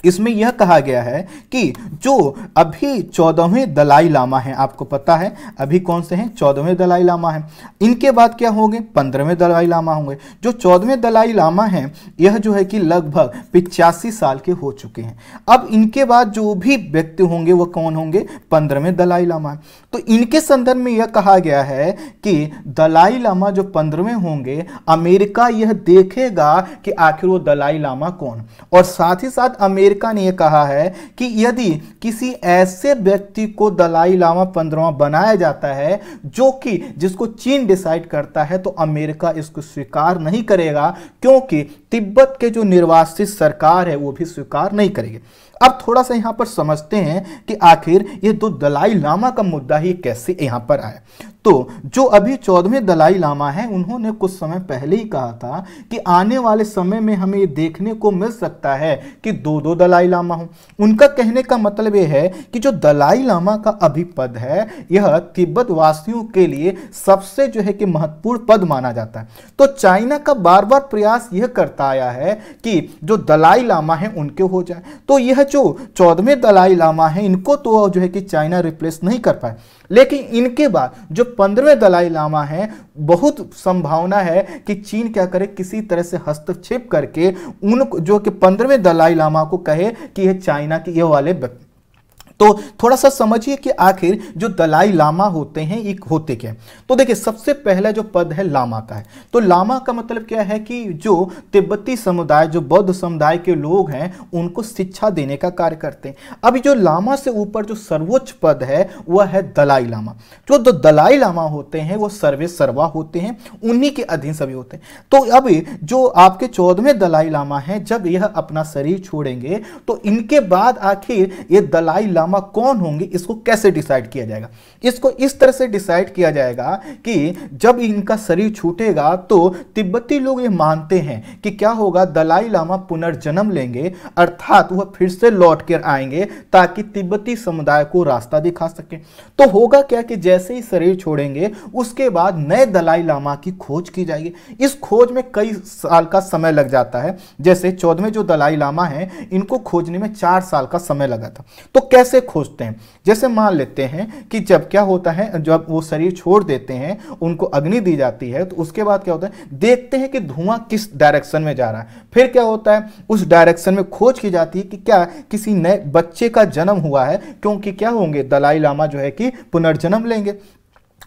Speaker 2: इसमें यह कहा गया है कि जो अभी 14वें दलाई लामा हैं, आपको पता है अभी कौन से हैं, 14वें दलाई लामा हैं, इनके बाद क्या होंगे, 15वें दलाई लामा होंगे। जो 14वें दलाई लामा हैं, यह जो है कि लगभग 85 साल के हो चुके हैं। अब इनके बाद जो भी व्यक्ति होंगे वो कौन होंगे, 15वें दलाई लामा। तो इनके संदर्भ में यह कहा गया है कि दलाई लामा जो 15वें होंगे, अमेरिका यह देखेगा कि आखिर वो दलाई लामा कौन, और साथ ही साथ अमेरिका ने यह कहा है कि यदि किसी ऐसे व्यक्ति को दलाई लामा 15वां बनाया जाता है जो कि जिसको चीन डिसाइड करता है, तो अमेरिका इसको स्वीकार नहीं करेगा, क्योंकि तिब्बत के जो निर्वासित सरकार है वो भी स्वीकार नहीं करेगी। अब थोड़ा सा यहां पर समझते हैं कि आखिर ये दो दलाई लामा का मुद्दा ही कैसे यहां पर आया। तो जो अभी 14वें दलाई लामा है, उन्होंने कुछ समय पहले ही कहा था कि आने वाले समय में हमें ये देखने को मिल सकता है कि दो दो दलाई लामा हो। उनका कहने का मतलब यह है कि जो दलाई लामा का अभी पद है, यह तिब्बत वासियों के लिए सबसे जो है कि महत्वपूर्ण पद माना जाता है। तो चाइना का बार बार प्रयास यह करता आया है कि जो दलाई लामा है उनके हो जाए। तो यह जो 14वें दलाई लामा है, इनको तो जो है कि चाइना रिप्लेस नहीं कर पाए, लेकिन इनके बाद जो 15वें दलाई लामा है, बहुत संभावना है कि चीन क्या करे, किसी तरह से हस्तक्षेप करके उन जो कि 15वें दलाई लामा को कहे कि यह चाइना के ये वाले। तो थोड़ा सा समझिए कि आखिर जो दलाई लामा होते हैं ये होते क्या। तो देखिए, सबसे पहला जो पद है लामा का है। तो लामा का मतलब क्या है कि जो तिब्बती समुदाय, जो बौद्ध समुदाय के लोग हैं, उनको शिक्षा देने का कार्य करते हैं। अभी जो लामा से ऊपर जो सर्वोच्च पद है वह है दलाई लामा। जो दलाई लामा होते हैं वो सर्वे सर्वा होते हैं, उन्हीं के अधीन सभी होते हैं। तो अभी जो आपके 14वें दलाई लामा हैं, जब यह अपना शरीर छोड़ेंगे तो इनके बाद आखिर ये दलाई लामा कौन होंगे, इसको कैसे डिसाइड किया जाएगा। इसको इस तरह से डिसाइड किया जाएगा कि जब इनका शरीर छूटेगा तो तिब्बती लोग ये मानते हैं कि क्या होगा, दलाई लामा पुनर्जन्म लेंगे, अर्थात वह फिर से लौट कर आएंगे ताकि तिब्बती समुदाय को रास्ता दिखा सके। तो होगा क्या कि जैसे ही शरीर छोड़ेंगे उसके बाद नए दलाई लामा की खोज की जाएगी। इस खोज में कई साल का समय लग जाता है। जैसे 14वें जो दलाई लामा है, इनको खोजने में 4 साल का समय लगा था। तो कैसे खोजते हैं, जैसे मान लेते हैं कि जब क्या होता है, जब वो शरीर छोड़ देते हैं, उनको अग्नि दी जाती है, तो उसके बाद क्या होता है, देखते हैं कि धुआं किस डायरेक्शन में जा रहा है। फिर क्या होता है, उस डायरेक्शन में खोज की जाती है कि क्या किसी नए बच्चे का जन्म हुआ है, क्योंकि क्या होंगे, दलाई लामा जो है कि पुनर्जन्म लेंगे।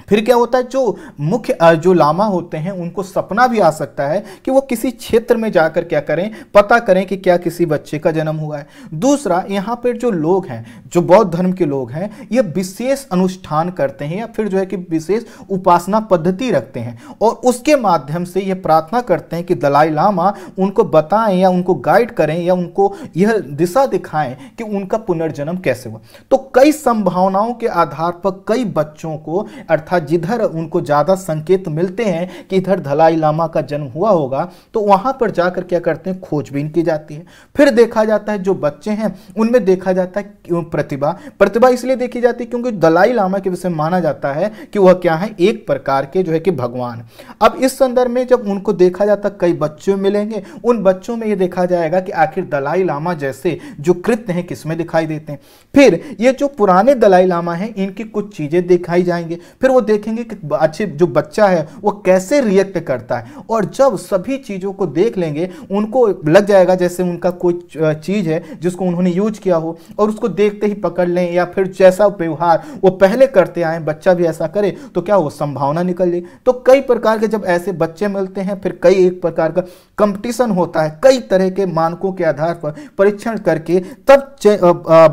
Speaker 2: फिर क्या होता है, जो मुख्य जो लामा होते हैं उनको सपना भी आ सकता है कि वो किसी क्षेत्र में जाकर क्या करें, पता करें कि क्या किसी बच्चे का जन्म हुआ है। दूसरा, यहाँ पर जो लोग हैं, जो बौद्ध धर्म के लोग हैं, ये विशेष अनुष्ठान करते हैं या फिर जो है कि विशेष उपासना पद्धति रखते हैं, और उसके माध्यम से ये प्रार्थना करते हैं कि दलाई लामा उनको बताएं या उनको गाइड करें या उनको यह दिशा दिखाएं कि उनका पुनर्जन्म कैसे हुआ। तो कई संभावनाओं के आधार पर कई बच्चों को अर्थात जिधर उनको ज़्यादा संकेत मिलते हैं कि इधर दलाई लामा का जन्म हुआ होगा, तो वहाँ पर जाकर क्या करते हैं, खोजबीन की जाती है। फिर देखा जाता है जो बच्चे हैं उनमें देखा जाता है प्रतिभा इसलिए देखी जाती है क्योंकि दलाई लामा के विषय में माना जाता है कि वह क्या है, एक प्रकार के जो है कि भगवान। अब इस संदर्भ में जब उनको देखा जाता है, कई बच्चे मिलेंगे, उन बच्चों में यह देखा जाएगा कि आखिर दलाई लामा जैसे जो कृत्य हैं किसमें दिखाई देते हैं। फिर ये जो पुराने दलाई लामा हैं इनकी कुछ चीजें दिखाई जाएंगे, फिर वो देखेंगे कि अच्छे जो बच्चा है वो कैसे रिएक्ट करता है, और जब सभी चीजों को देख लेंगे उनको लग जाएगा जैसे उनका कोई चीज है जिसको उन्होंने यूज किया हो और उसको देखते ही पकड़ लें, या फिर जैसा व्यवहार वो पहले करते आए बच्चा भी ऐसा करे तो क्या वो संभावना निकल जाए। तो कई प्रकार के जब ऐसे बच्चे मिलते हैं, फिर कई एक प्रकार का कंपटीशन होता है, कई तरह के मानकों के आधार पर परीक्षण करके तब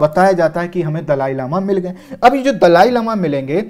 Speaker 2: बताया जाता है कि हमें दलाई लामा मिल गए। अब ये जो दलाई लामा मिलेंगे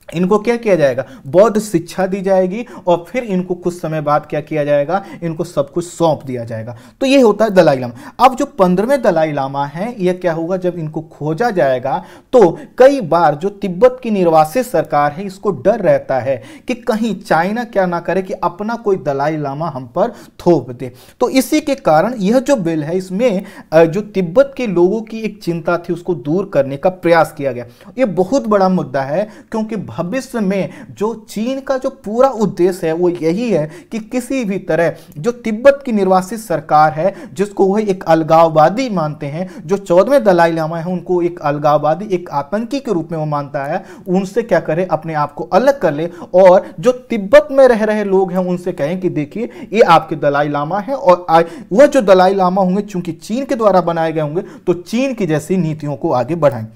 Speaker 2: इनको क्या किया जाएगा, बौद्ध शिक्षा दी जाएगी, और फिर इनको कुछ समय बाद क्या किया जाएगा, इनको सब कुछ सौंप दिया जाएगा। तो ये होता है दलाई लामा। अब जो 15वें दलाई लामा है, यह क्या होगा, जब इनको खोजा जाएगा तो कई बार जो तिब्बत की निर्वासित सरकार है इसको डर रहता है कि कहीं चाइना क्या ना करे कि अपना कोई दलाई लामा हम पर थोप दे। तो इसी के कारण यह जो बिल है इसमें जो तिब्बत के लोगों की एक चिंता थी उसको दूर करने का प्रयास किया गया। यह बहुत बड़ा मुद्दा है क्योंकि भविष्य में जो चीन का जो पूरा उद्देश्य है वो यही है कि किसी भी तरह जो तिब्बत की निर्वासित सरकार है जिसको वह एक अलगाववादी मानते हैं, जो 14वें दलाई लामा है उनको एक अलगाववादी, एक आतंकी के रूप में वो मानता है, उनसे क्या करे, अपने आप को अलग कर ले, और जो तिब्बत में रह रहे लोग हैं उनसे कहें कि देखिए ये आपके दलाई लामा है, और वह जो दलाई लामा होंगे चूंकि चीन के द्वारा बनाए गए होंगे तो चीन की जैसी नीतियों को आगे बढ़ाएं।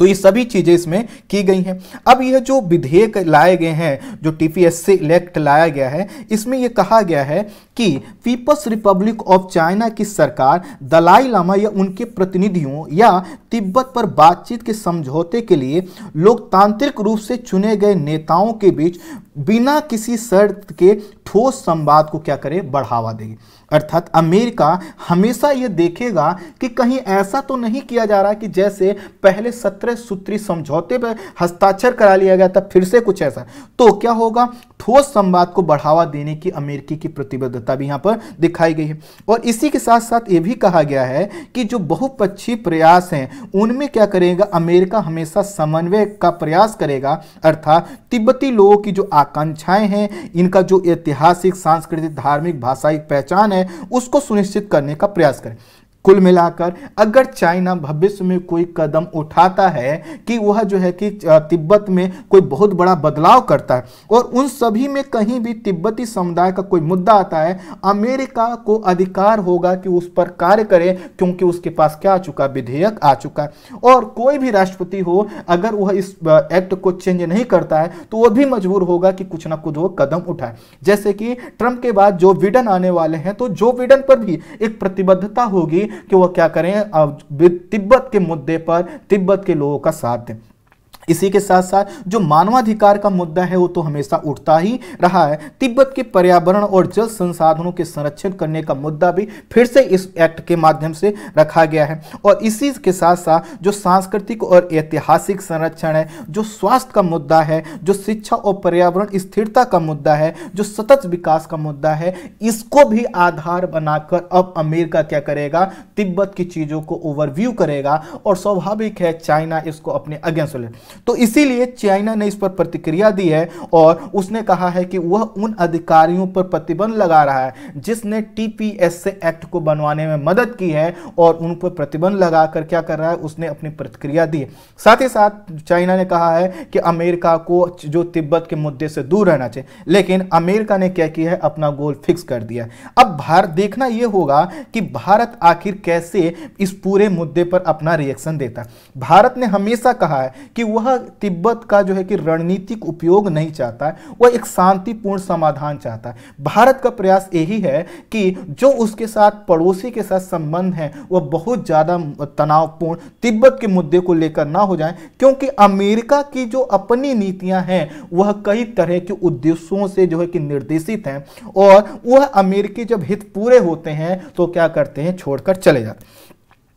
Speaker 2: तो ये सभी चीजें इसमें की गई हैं। अब यह जो विधेयक लाए गए हैं, जो टीपीएससी एक्ट लाया गया है, इसमें यह कहा गया है कि पीपल्स रिपब्लिक ऑफ चाइना की सरकार दलाई लामा या उनके प्रतिनिधियों या तिब्बत पर बातचीत के समझौते के लिए लोकतांत्रिक रूप से चुने गए नेताओं के बीच बिना किसी शर्त के ठोस संवाद को क्या करे, बढ़ावा देगी। अर्थात अमेरिका हमेशा यह देखेगा कि कहीं ऐसा तो नहीं किया जा रहा कि जैसे पहले 17 सूत्री समझौते पर हस्ताक्षर करा लिया गया था फिर से कुछ ऐसा, तो क्या होगा, ठोस संवाद को बढ़ावा देने की अमेरिकी की प्रतिबद्धता भी यहां पर दिखाई गई है। और इसी के साथ साथ यह भी कहा गया है कि जो बहुपक्षीय प्रयास हैं उनमें क्या करेगा, अमेरिका हमेशा समन्वय का प्रयास करेगा, अर्थात तिब्बती लोगों की जो आकांक्षाएं हैं, इनका जो ऐतिहासिक, सांस्कृतिक, धार्मिक, भाषाई पहचान है उसको सुनिश्चित करने का प्रयास करें। कुल मिलाकर अगर चाइना भविष्य में कोई कदम उठाता है कि वह जो है कि तिब्बत में कोई बहुत बड़ा बदलाव करता है और उन सभी में कहीं भी तिब्बती समुदाय का कोई मुद्दा आता है, अमेरिका को अधिकार होगा कि उस पर कार्य करे, क्योंकि उसके पास क्या आ चुका, विधेयक आ चुका है। और कोई भी राष्ट्रपति हो अगर वह इस एक्ट को चेंज नहीं करता है तो वह भी मजबूर होगा कि कुछ ना कुछ वो कदम उठाए। जैसे कि ट्रंप के बाद जो बिडेन आने वाले हैं, तो जो बिडेन पर भी एक प्रतिबद्धता होगी कि वह क्या करें, तिब्बत के मुद्दे पर तिब्बत के लोगों का साथ दें। इसी के साथ साथ जो मानवाधिकार का मुद्दा है वो तो हमेशा उठता ही रहा है। तिब्बत के पर्यावरण और जल संसाधनों के संरक्षण करने का मुद्दा भी फिर से इस एक्ट के माध्यम से रखा गया है। और इसी के साथ साथ जो सांस्कृतिक और ऐतिहासिक संरक्षण है, जो स्वास्थ्य का मुद्दा है, जो शिक्षा और पर्यावरण स्थिरता का मुद्दा है, जो सतत विकास का मुद्दा है, इसको भी आधार बनाकर अब अमेरिका क्या करेगा, तिब्बत की चीजों को ओवरव्यू करेगा। और स्वाभाविक है चाइना इसको अपने अगेंस्ट ले, तो इसीलिए चाइना ने इस पर प्रतिक्रिया दी है और उसने कहा है कि वह उन अधिकारियों पर प्रतिबंध लगा रहा है जिसने टीपीएससी एक्ट को बनवाने में मदद की है, और उन पर प्रतिबंध लगाकर क्या कर रहा है, उसने अपनी प्रतिक्रिया दी है। साथ ही साथ चाइना ने कहा है कि अमेरिका को जो तिब्बत के मुद्दे से दूर रहना चाहिए, लेकिन अमेरिका ने क्या किया है, अपना गोल फिक्स कर दिया। अब भारत देखना यह होगा कि भारत आखिर कैसे इस पूरे मुद्दे पर अपना रिएक्शन देता है। भारत ने हमेशा कहा है कि वह तिब्बत का जो है कि रणनीतिक उपयोग नहीं चाहता है, वह एक शांतिपूर्ण समाधान चाहता है। भारत का प्रयास यही है कि जो उसके साथ पड़ोसी के साथ संबंध है वह बहुत ज्यादा तनावपूर्ण तिब्बत के मुद्दे को लेकर ना हो जाए, क्योंकि अमेरिका की जो अपनी नीतियां हैं वह कई तरह के उद्देश्यों से जो है कि निर्देशित हैं, और वह अमेरिकी जब हित पूरे होते हैं तो क्या करते हैं, छोड़कर चले जाते हैं।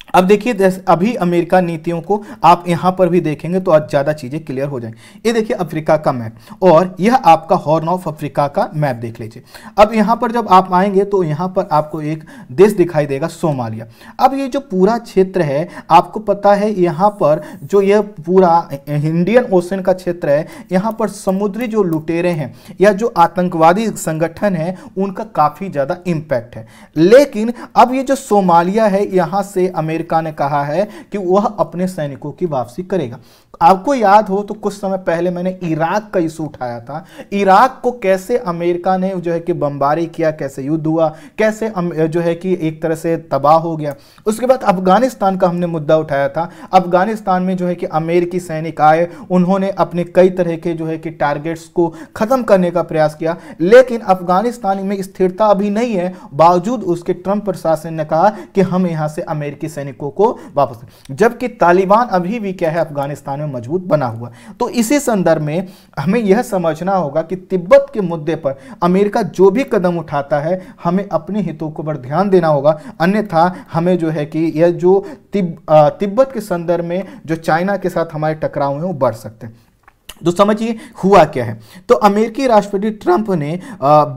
Speaker 2: अब देखिए अभी अमेरिका नीतियों को आप यहां पर भी देखेंगे तो आज ज़्यादा चीज़ें क्लियर हो जाएंगी। ये देखिए अफ्रीका का मैप और यह आपका हॉर्न ऑफ अफ्रीका का मैप देख लीजिए। अब यहां पर जब आप आएंगे तो यहां पर आपको एक देश दिखाई देगा सोमालिया। अब ये जो पूरा क्षेत्र है आपको पता है यहां पर जो यह पूरा इंडियन ओशन का क्षेत्र है, यहां पर समुद्री जो लुटेरे हैं या जो आतंकवादी संगठन है उनका काफ़ी ज़्यादा इम्पैक्ट है। लेकिन अब ये जो सोमालिया है यहां से अमेरिका ने कहा है कि वह अपने सैनिकों की वापसी करेगा। आपको याद हो तो कुछ समय पहले मैंने इराक का इशू उठाया था। इराक को कैसे अमेरिका ने जो है कि बमबारी किया, कैसे युद्ध हुआ, कैसे जो है कि एक तरह से तबाह हो गया। उसके बाद अफगानिस्तान का हमने मुद्दा उठाया था। अफगानिस्तान में जो है कि अमेरिकी सैनिक आए, उन्होंने अपने कई तरह के जो है कि टारगेट्स को खत्म करने का प्रयास किया, लेकिन अफगानिस्तान में स्थिरता अभी नहीं है। बावजूद उसके ट्रंप प्रशासन ने कहा कि हम यहां से अमेरिकी सैनिकों को वापस, जबकि तालिबान अभी भी क्या है अफगानिस्तान में मजबूत बना हुआ। तो इसी संदर्भ में हमें यह समझना होगा कि तिब्बत के मुद्दे पर अमेरिका जो भी कदम उठाता है हमें अपने हितों को पर ध्यान देना होगा, अन्यथा हमें जो है कि यह जो तिब्बत के संदर्भ में जो चाइना के साथ हमारे टकराव हैं वो बढ़ सकते हैं। तो समझिए हुआ क्या है। तो अमेरिकी राष्ट्रपति ट्रंप ने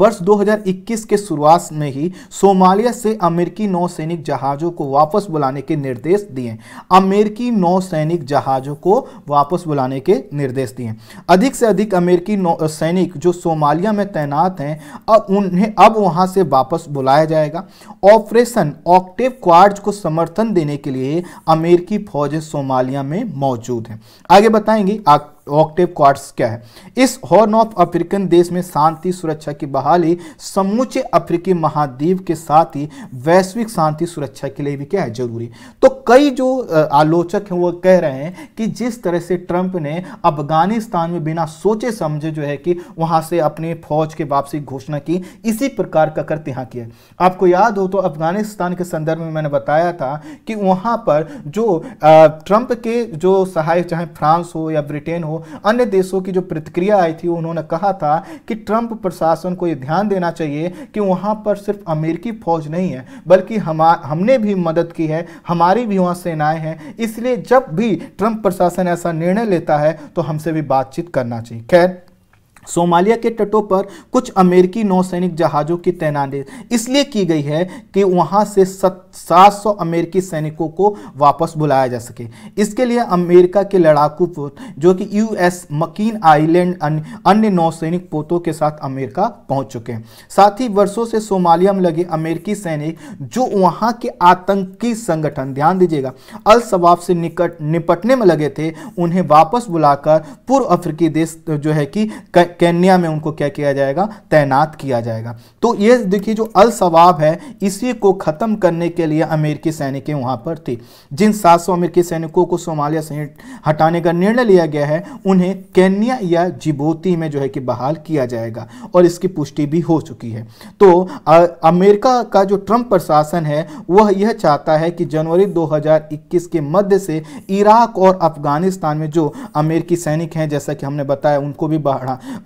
Speaker 2: वर्ष 2021 के शुरुआत में ही सोमालिया से अमेरिकी नौसैनिक जहाज़ों को वापस बुलाने के निर्देश दिए। अमेरिकी नौसैनिक जहाज़ों को वापस बुलाने के निर्देश दिए। अधिक से अधिक अमेरिकी सैनिक जो सोमालिया में तैनात हैं उन्हें अब वहां से वापस बुलाया जाएगा। ऑपरेशन ऑक्टेव क्वाड्स को समर्थन देने के लिए अमेरिकी फौजें सोमालिया में मौजूद हैं। आगे बताएंगे ऑक्टेव क्वाड्स क्या है। इस हॉर्न ऑफ अफ्रीकन देश में शांति सुरक्षा की बहाली समूचे अफ्रीकी महाद्वीप के साथ ही वैश्विक शांति सुरक्षा के लिए भी क्या है जरूरी। तो कई जो आलोचक हैं वो कह रहे हैं कि जिस तरह से ट्रंप ने अफगानिस्तान में बिना सोचे समझे जो है कि वहां से अपनी फौज के वापसी की घोषणा की, इसी प्रकार का कृत्य यहां किया। आपको याद हो तो अफगानिस्तान के संदर्भ में मैंने बताया था कि वहां पर जो ट्रंप के जो सहायक चाहे फ्रांस हो या ब्रिटेन हो, अन्य देशों की जो प्रतिक्रिया आई थी, उन्होंने कहा था कि ट्रंप प्रशासन को यह ध्यान देना चाहिए कि वहां पर सिर्फ अमेरिकी फौज नहीं है बल्कि हमने भी मदद की है, हमारी भी वहां सेनाएं हैं। इसलिए जब भी ट्रंप प्रशासन ऐसा निर्णय लेता है तो हमसे भी बातचीत करना चाहिए। खैर, सोमालिया के तटों पर कुछ अमेरिकी नौसैनिक जहाज़ों की तैनाती इसलिए की गई है कि वहां से 700 अमेरिकी सैनिकों को वापस बुलाया जा सके। इसके लिए अमेरिका के लड़ाकू पोत जो कि यूएस मकीन आइलैंड अन्य नौसैनिक पोतों के साथ अमेरिका पहुंच चुके हैं। साथ ही वर्षों से सोमालिया में लगे अमेरिकी सैनिक जो वहां के आतंकी संगठन, ध्यान दीजिएगा, अल शबाब से निपटने में लगे थे, उन्हें वापस बुलाकर पूर्व अफ्रीकी देश जो है कि केन्या में उनको क्या किया जाएगा, तैनात किया जाएगा। तो ये देखिए जो अल शबाब है इसी को खत्म करने के लिए अमेरिकी सैनिक वहां पर थे। जिन 700 अमेरिकी सैनिकों को सोमालिया से हटाने का निर्णय लिया गया है उन्हें केन्या या जिबूती में जो है कि बहाल किया जाएगा और इसकी पुष्टि भी हो चुकी है। तो अमेरिका का जो ट्रंप प्रशासन है वह यह चाहता है कि जनवरी 2021 के मध्य से इराक और अफगानिस्तान में जो अमेरिकी सैनिक हैं, जैसा कि हमने बताया, उनको भी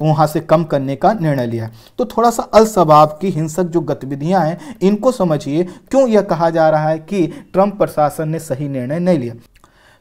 Speaker 2: वहां से कम करने का निर्णय लिया। तो थोड़ा सा अल शबाब की हिंसक जो गतिविधियां हैं इनको समझिए, क्यों यह कहा जा रहा है कि ट्रंप प्रशासन ने सही निर्णय नहीं लिया।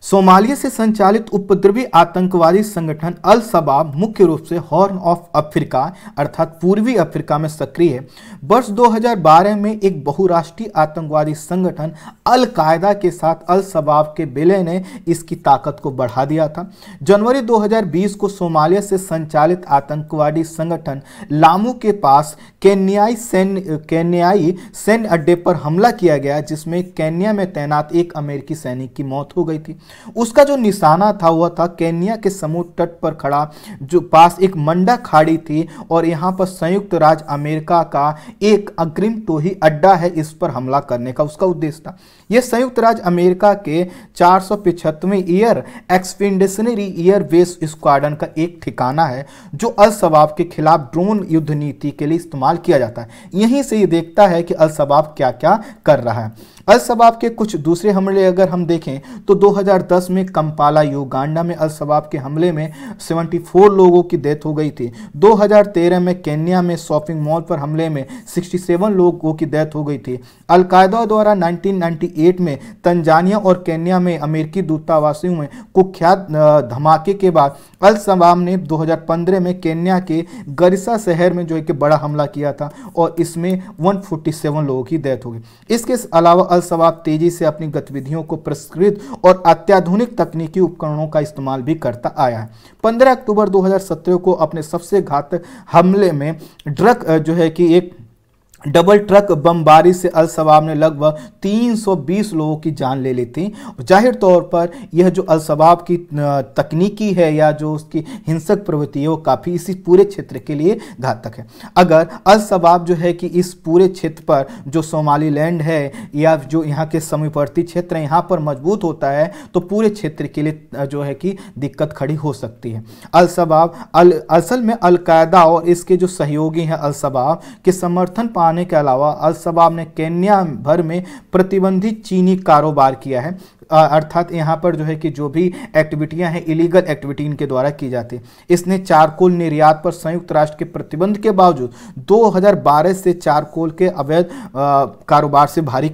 Speaker 2: सोमालिया से संचालित उपद्रवी आतंकवादी संगठन अल शबाब मुख्य रूप से हॉर्न ऑफ अफ्रीका अर्थात पूर्वी अफ्रीका में सक्रिय है। वर्ष 2012 में एक बहुराष्ट्रीय आतंकवादी संगठन अल कायदा के साथ अल शबाब के विलय ने इसकी ताकत को बढ़ा दिया था। जनवरी 2020 को सोमालिया से संचालित आतंकवादी संगठन लामू के पास केन्याई सैन्य अड्डे पर हमला किया गया, जिसमें केन्या में तैनात एक अमेरिकी सैनिक की मौत हो गई थी। उसका जो निशाना था वह था केन्या के समुद्र तट पर खड़ा जो पास एक मंडा खाड़ी थी और यहाँ पर संयुक्त राज्य अमेरिका का एक अग्रिम टोही अड्डा है, इस पर हमला करने का उसका उद्देश्य था। यह संयुक्त राज्य अमेरिका के 475वें air expeditionary air base squadron का एक ठिकाना है जो अल शबाब के खिलाफ ड्रोन युद्ध नीति के लिए इस्तेमाल किया जाता है। यहीं से ये देखता है कि अल शबाब क्या क्या कर रहा है। अल शबाब के कुछ दूसरे हमले अगर हम देखें तो 2010 में कंपाला युगांडा में अल शबाब के हमले में 74 लोगों की डेथ हो गई थी। 2013 में केन्या में शॉपिंग मॉल पर हमले में 67 लोगों की डेथ हो गई थी। अलकायदा द्वारा 1998 में तंजानिया और केन्या में अमेरिकी दूतावासों में कुख्यात धमाके के बाद अल शबाब ने 2015 में केन्या के गरिसा शहर में जो है कि बड़ा हमला किया था और इसमें 147 लोगों की डेथ हो गई। इसके अलावा अल शबाब तेजी से अपनी गतिविधियों को परिष्कृत और अत्याधुनिक तकनीकी उपकरणों का इस्तेमाल भी करता आया है। 15 अक्टूबर 2017 को अपने सबसे घातक हमले में ड्रग जो है कि एक डबल ट्रक बमबारी से अल शबाब ने लगभग 320 लोगों की जान ले ली थी। जाहिर तौर पर यह जो अल शबाब की तकनीकी है या जो उसकी हिंसक प्रवृत्ति है वो काफ़ी इसी पूरे क्षेत्र के लिए घातक है। अगर अल शबाब जो है कि इस पूरे क्षेत्र पर जो सोमालीलैंड है या जो यहाँ के समीपवर्ती क्षेत्र है यहाँ पर मजबूत होता है तो पूरे क्षेत्र के लिए जो है कि दिक्कत खड़ी हो सकती है। अल शबाब असल में अलकायदा और इसके जो सहयोगी हैं अल शबाब के समर्थन पाने के अलावा अल शबाब ने केन्या भर में प्रतिबंधित चीनी कारोबार किया है। अर्थात यहाँ पर जो है कि जो भी एक्टिविटियां हैं इलीगल एक्टिविटी इनके द्वारा की जाती है। इसने चारकोल निर्यात पर संयुक्त राष्ट्र के प्रतिबंध के बावजूद 2012 से चारकोल के अवैध कारोबार से भारी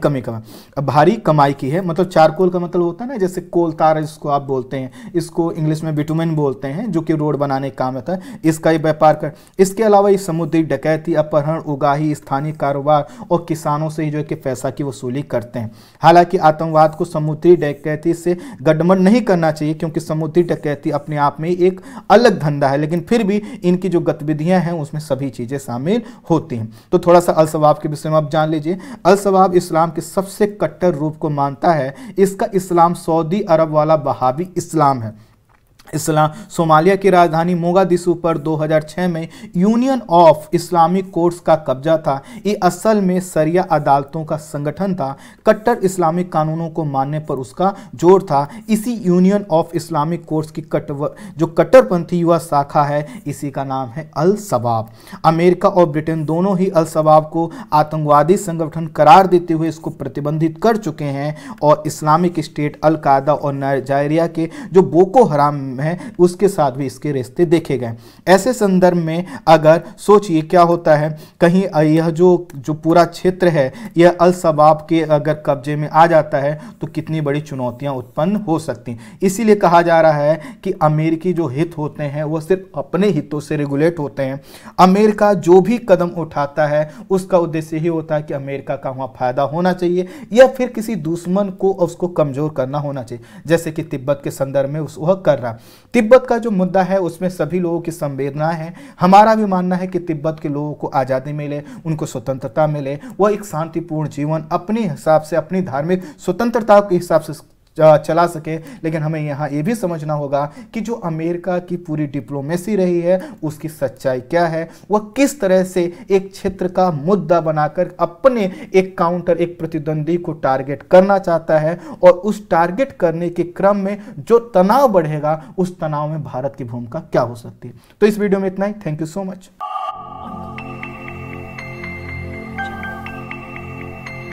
Speaker 2: कमाई की है। मतलब चारकोल का मतलब होता है ना जैसे कोलतार जिसको आप बोलते हैं, इसको इंग्लिश में बिटुमेन बोलते हैं जो कि रोड बनाने का काम होता है, इसका ही व्यापार कर। इसके अलावा ये समुद्री डकैती, अपहरण, उगाही, स्थानीय कारोबार और किसानों से ही जो है कि पैसा की वसूली करते हैं। हालांकि आतंकवाद को समुद्री डकैती से गठबंधन नहीं करना चाहिए क्योंकि समुद्री डकैती अपने आप में एक अलग धंधा है, लेकिन फिर भी इनकी जो गतिविधियां हैं उसमें सभी चीजें शामिल होती हैं। तो थोड़ा सा अल शबाब के विषय में आप जान लीजिए। अल शबाब इस्लाम के सबसे कट्टर रूप को मानता है। इसका इस्लाम सऊदी अरब वाला वहाबी इस्लाम है। इस्लाम सोमालिया की राजधानी मोगादिशु पर 2006 में यूनियन ऑफ इस्लामिक कोर्ट्स का कब्जा था। ये असल में शरिया अदालतों का संगठन था। कट्टर इस्लामिक कानूनों को मानने पर उसका जोर था। इसी यूनियन ऑफ इस्लामिक कोर्ट्स की जो कट्टरपंथी युवा शाखा है इसी का नाम है अल शबाब। अमेरिका और ब्रिटेन दोनों ही अल शबाब को आतंकवादी संगठन करार देते हुए इसको प्रतिबंधित कर चुके हैं और इस्लामिक स्टेट, अल कायदा और नाइजीरिया के जो बोको हराम है उसके साथ भी इसके रिश्ते देखे गए। ऐसे संदर्भ में अगर सोचिए क्या होता है, कहीं यह जो पूरा क्षेत्र है यह अल शबाब के अगर कब्जे में आ जाता है तो कितनी बड़ी चुनौतियां उत्पन्न हो सकती। इसीलिए कहा जा रहा है कि अमेरिकी जो हित होते हैं वो सिर्फ अपने हितों से रेगुलेट होते हैं। अमेरिका जो भी कदम उठाता है उसका उद्देश्य ही होता है कि अमेरिका का वहां फायदा होना चाहिए या फिर किसी दुश्मन को उसको कमजोर करना होना चाहिए, जैसे कि तिब्बत के संदर्भ में वह कर रहा। तिब्बत का जो मुद्दा है उसमें सभी लोगों की संवेदनाएं हैं। हमारा भी मानना है कि तिब्बत के लोगों को आज़ादी मिले, उनको स्वतंत्रता मिले, वह एक शांतिपूर्ण जीवन अपने हिसाब से, अपनी धार्मिक स्वतंत्रता के हिसाब से चला सके। लेकिन हमें यहाँ ये भी समझना होगा कि जो अमेरिका की पूरी डिप्लोमेसी रही है उसकी सच्चाई क्या है, वह किस तरह से एक क्षेत्र का मुद्दा बनाकर अपने एक काउंटर, एक प्रतिद्वंदी को टारगेट करना चाहता है और उस टारगेट करने के क्रम में जो तनाव बढ़ेगा उस तनाव में भारत की भूमिका क्या हो सकती है। तो इस वीडियो में इतना ही। Thank you so much.